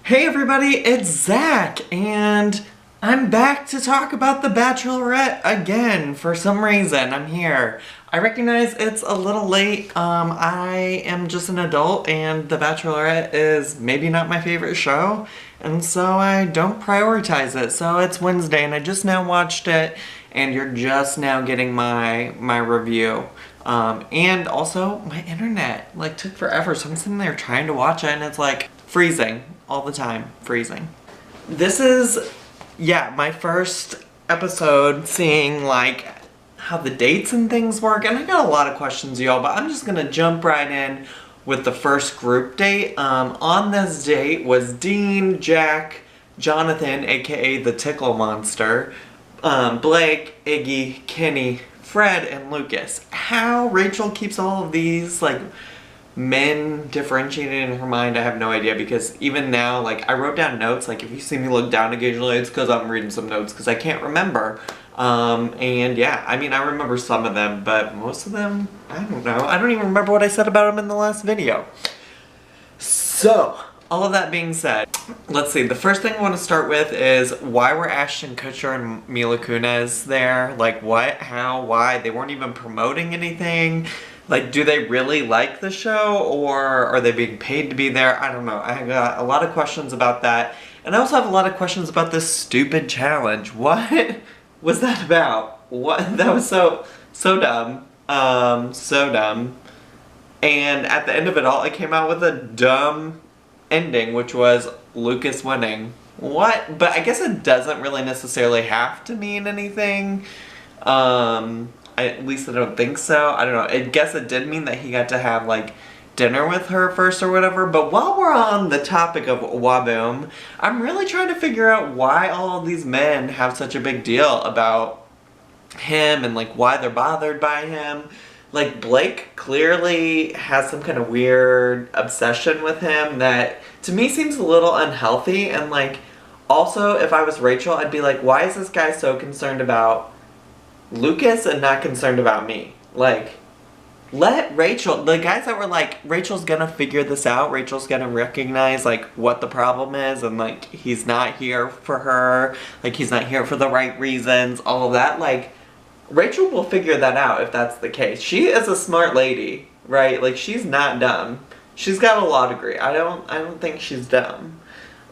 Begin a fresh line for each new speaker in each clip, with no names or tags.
Hey everybody, it's Zach, and I'm back to talk about The Bachelorette again. For some reason, I'm here. I recognize it's a little late. I am just an adult, and The Bachelorette is maybe not my favorite show, and so I don't prioritize it. So it's Wednesday, and I just now watched it, and you're just now getting my review. And also, my internet, took forever, so I'm sitting there trying to watch it, and it's, freezing. All the time. Freezing. This is, my first episode seeing, how the dates and things work, and I got a lot of questions, y'all, but I'm just gonna jump right in with the first group date. On this date was Dean, Jack, Jonathan, aka the Tickle Monster, Blake, Iggy, Kenny, Fred, and Lucas. How Rachel keeps all of these, men differentiated in her mind, I have no idea, because even now, I wrote down notes. If you see me look down occasionally, it's because I'm reading some notes, because I can't remember. And yeah, I mean, I remember some of them, but most of them, I don't know. I don't even remember what I said about them in the last video. So, all of that being said, let's see, the first thing I want to start with is, why were Ashton Kutcher and Mila Kunis there? What? How? Why? They weren't even promoting anything. Do they really like the show, or are they being paid to be there? I don't know. I got a lot of questions about that. And I also have a lot of questions about this stupid challenge. What was that about? What? That was so dumb. So dumb. And at the end of it all, it came out with a dumb ending, which was Lucas winning. What? But I guess it doesn't really necessarily have to mean anything. At least I don't think so. I don't know. I guess it did mean that he got to have, dinner with her first or whatever. But while we're on the topic of Waboom, I'm really trying to figure out why all of these men have such a big deal about him and, why they're bothered by him. Blake clearly has some kind of weird obsession with him that, to me, seems a little unhealthy. And, also, if I was Rachel, I'd be like, why is this guy so concerned about Lucas and not concerned about me? Let Rachel, the guys that were Rachel's gonna figure this out, Rachel's gonna recognize, what the problem is, and, he's not here for her, he's not here for the right reasons, all of that, Rachel will figure that out if that's the case. She is a smart lady, right? She's not dumb. She's got a law degree. I don't think she's dumb.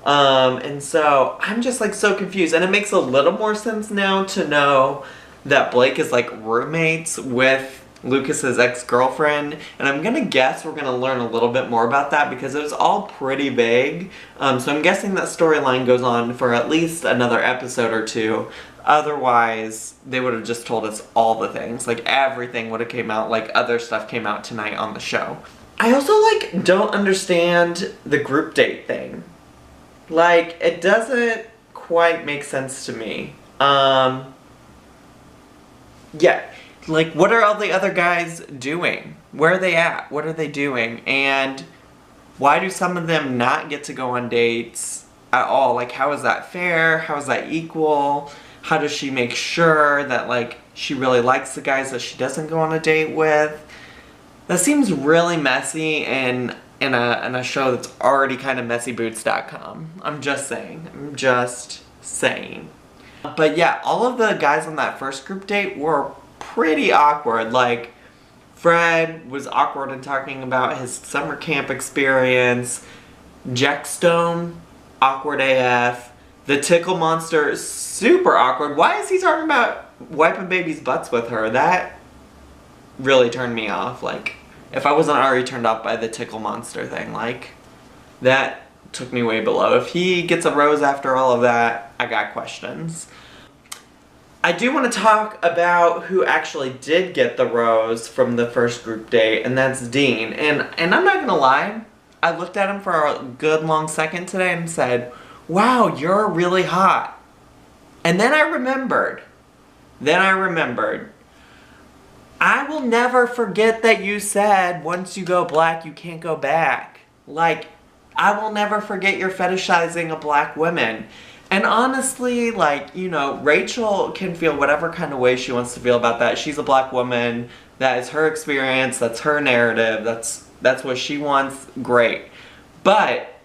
And so, I'm just, so confused, and it makes a little more sense now to know that Blake is roommates with Lucas's ex-girlfriend, and I'm gonna guess we're gonna learn a little bit more about that because it was all pretty vague. So I'm guessing that storyline goes on for at least another episode or two. Otherwise, they would have just told us all the things. Everything would have came out, other stuff came out tonight on the show. I also, don't understand the group date thing. It doesn't quite make sense to me. Yeah, what are all the other guys doing? Where are they at? What are they doing? And why do some of them not get to go on dates at all? How is that fair? How is that equal? How does she make sure that, she really likes the guys that she doesn't go on a date with? That seems really messy and in a show that's already kind of messyboots.com. I'm just saying. But yeah, all of the guys on that first group date were pretty awkward. Fred was awkward in talking about his summer camp experience. Jack Stone, awkward AF. The Tickle Monster is super awkward. Why is he talking about wiping babies' butts with her? That really turned me off. If I wasn't already turned off by the Tickle Monster thing, that took me way below. If he gets a rose after all of that, I got questions. I do want to talk about who actually did get the rose from the first group date, and that's Dean. And I'm not gonna lie, I looked at him for a good long second today and said, wow, you're really hot. And then I remembered. I will never forget that you said, once you go black, you can't go back. I will never forget you're fetishizing of black women. And honestly, Rachel can feel whatever kind of way she wants to feel about that. She's a black woman. That is her experience. That's her narrative. That's what she wants. Great. But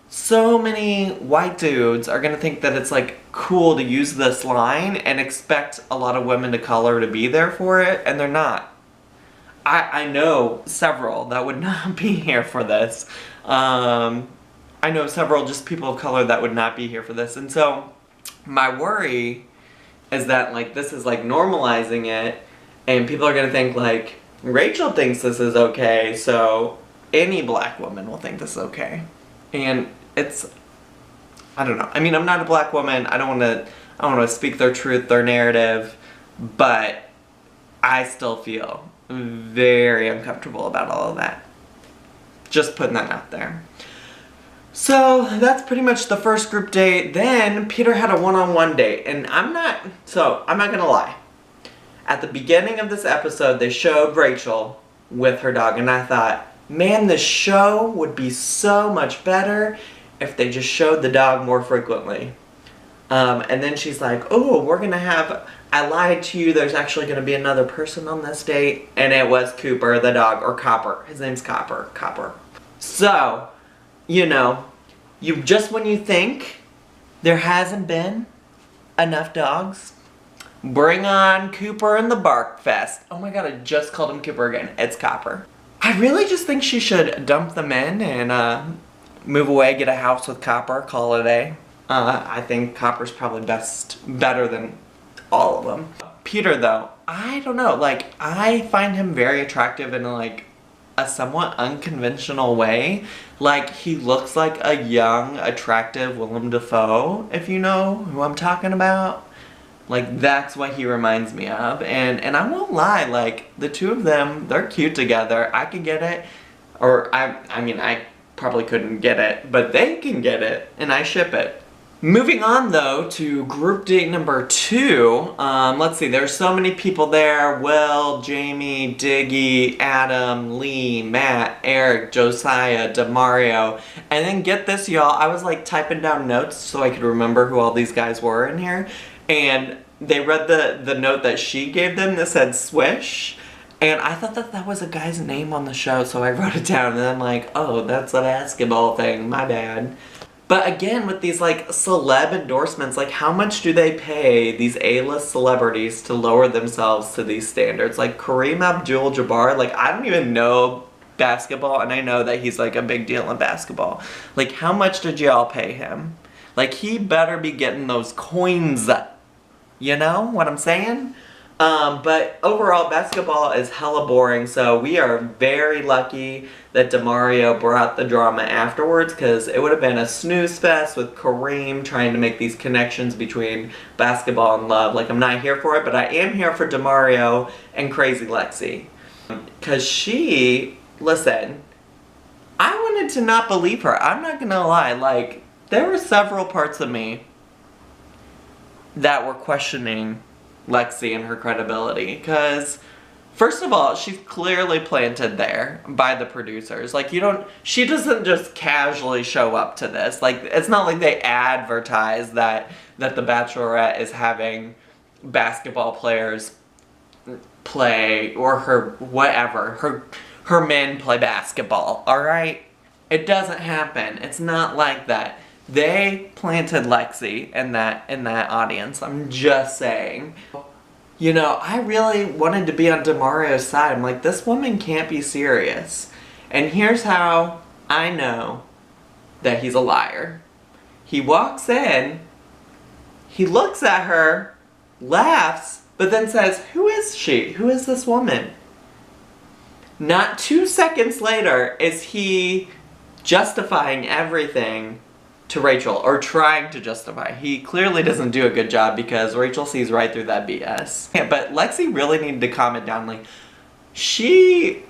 so many white dudes are gonna think that it's like cool to use this line and expect a lot of women of color to be there for it, and they're not. I know several that would not be here for this. I know several just people of color that would not be here for this, and so my worry is that like this is like normalizing it, and people are gonna think like, Rachel thinks this is okay, so any black woman will think this is okay. And it's, I don't know. I mean, I'm not a black woman. I don't want to speak their truth, their narrative, but I still feel very uncomfortable about all of that. Just putting that out there. So that's pretty much the first group date. Then Peter had a one-on-one date, and I'm not gonna lie. At the beginning of this episode, they showed Rachel with her dog, and I thought, man, this show would be so much better if they just showed the dog more frequently. And then she's like, oh, we're gonna have, I lied to you, there's actually gonna be another person on this date, and it was Cooper, the dog, or Copper. His name's Copper. So, you know, when you think there hasn't been enough dogs, bring on Cooper and the Bark Fest. Oh my god, I just called him Cooper again. It's Copper. I really just think she should dump the men and move away, get a house with Copper, call it a day. I think Copper's probably better than all of them. Peter though, I don't know, like I find him very attractive in like a somewhat unconventional way. Like he looks like a young, attractive Willem Dafoe, if you know who I'm talking about. Like, that's what he reminds me of. And I won't lie, like, the two of them, they're cute together. I could get it. Or, I mean, I probably couldn't get it. But they can get it. And I ship it. Moving on, though, to group date number 2. Let's see, there's so many people there. Will, Jamie, Diggy, Adam, Lee, Matt, Eric, Josiah, Demario. And then get this, y'all. I was, like, typing down notes so I could remember who all these guys were in here. And they read the note that she gave them that said Swish. And I thought that was a guy's name on the show, so I wrote it down. And I'm like, oh, that's a basketball thing. My bad. But again, with these, like, celeb endorsements, like, how much do they pay these A-list celebrities to lower themselves to these standards? Like, Kareem Abdul-Jabbar, like, I don't even know basketball, and I know that he's, like, a big deal in basketball. Like, how much did y'all pay him? Like, he better be getting those coins. You know what I'm saying? But overall, basketball is hella boring, so we are very lucky that Demario brought the drama afterwards, because it would have been a snooze fest with Kareem trying to make these connections between basketball and love. Like, I'm not here for it, but I am here for Demario and Crazy Lexi. Because she, listen, I wanted to not believe her. I'm not gonna lie, like, there were several parts of me that were questioning Lexi and her credibility, because first of all, she's clearly planted there by the producers. Like, she doesn't just casually show up to this. Like, it's not like they advertise that the Bachelorette is having basketball players play, or her men play basketball, alright? It doesn't happen. It's not like that. They planted Lexi in that audience. I'm just saying. You know, I really wanted to be on Demario's side. I'm like, this woman can't be serious. And here's how I know that he's a liar. He walks in, he looks at her, laughs, but then says, who is she? Who is this woman? Not 2 seconds later is he justifying everything to Rachel, or trying to justify. He clearly doesn't do a good job because Rachel sees right through that BS. Yeah, but Lexi really needed to calm it down. Like, she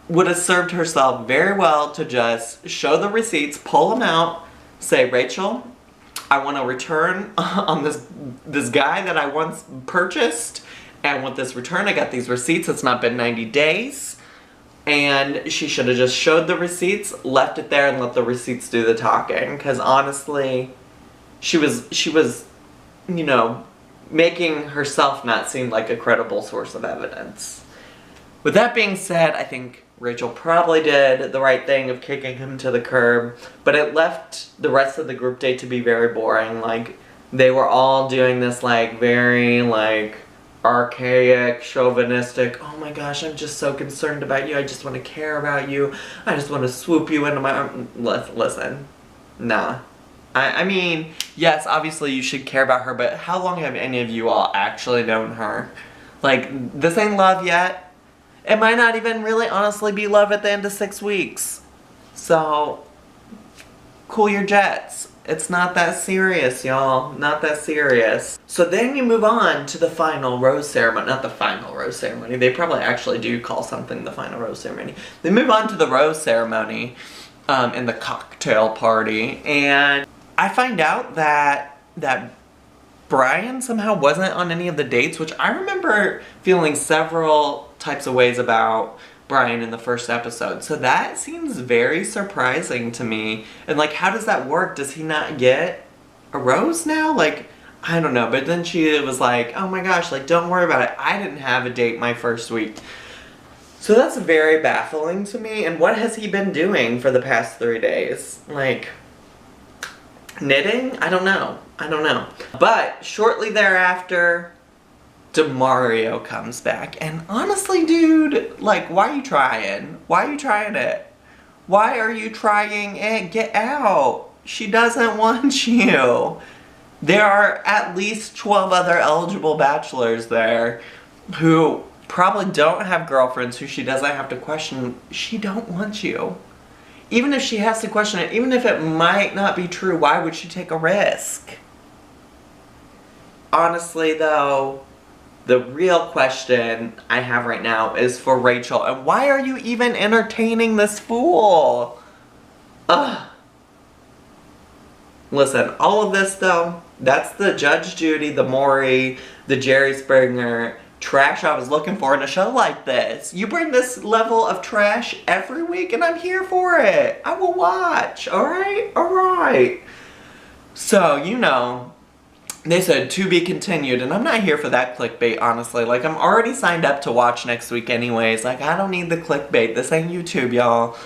would have served herself very well to just show the receipts, pull them out, say, Rachel, I want to return on this guy that I once purchased, and with this return I got these receipts. It's not been 90 days. And she should have just showed the receipts, left it there, and let the receipts do the talking. Because honestly, she was, you know, making herself not seem like a credible source of evidence. With that being said, I think Rachel probably did the right thing of kicking him to the curb, but it left the rest of the group date to be very boring. Like, they were all doing this, like, very, like, archaic, chauvinistic, oh my gosh, I'm just so concerned about you, I just want to care about you, I just want to swoop you into my arm. Listen, nah. I mean, yes, obviously you should care about her, but how long have any of you all actually known her? Like, this ain't love yet. It might not even really honestly be love at the end of 6 weeks. So, cool your jets. It's not that serious, y'all. Not that serious. So then you move on to the final rose ceremony. Not the final rose ceremony. They probably actually do call something the final rose ceremony. They move on to the rose ceremony in the cocktail party. And I find out that Brian somehow wasn't on any of the dates, which I remember feeling several types of ways about Brian in the first episode. So that seems very surprising to me. And like, how does that work? Does he not get a rose now? Like, I don't know. But then she was like, oh my gosh, like, don't worry about it. I didn't have a date my first week. So that's very baffling to me. And what has he been doing for the past 3 days? Like, knitting? I don't know. I don't know. But shortly thereafter, DeMario comes back. And honestly, dude, like, why are you trying? Why are you trying it? Why are you trying it? Get out. She doesn't want you. There are at least 12 other eligible bachelors there who probably don't have girlfriends who she doesn't have to question. She don't want you. Even if she has to question it, even if it might not be true, why would she take a risk? Honestly, though, the real question I have right now is for Rachel. And why are you even entertaining this fool? Ugh. Listen, all of this, though, that's the Judge Judy, the Maury, the Jerry Springer trash I was looking for in a show like this. You bring this level of trash every week and I'm here for it. I will watch, alright? Alright. So, you know, they said to be continued, and I'm not here for that clickbait, honestly. Like, I'm already signed up to watch next week anyways. Like, I don't need the clickbait. This ain't YouTube, y'all.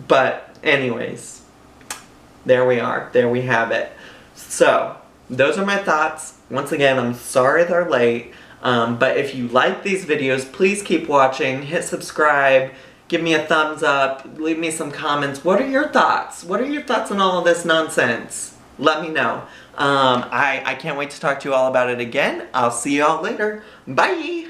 But, anyways, there we are. There we have it. So, those are my thoughts. Once again, I'm sorry they're late. But if you like these videos, please keep watching. Hit subscribe. Give me a thumbs up. Leave me some comments. What are your thoughts? What are your thoughts on all of this nonsense? Let me know. I can't wait to talk to you all about it again. I'll see you all later. Bye!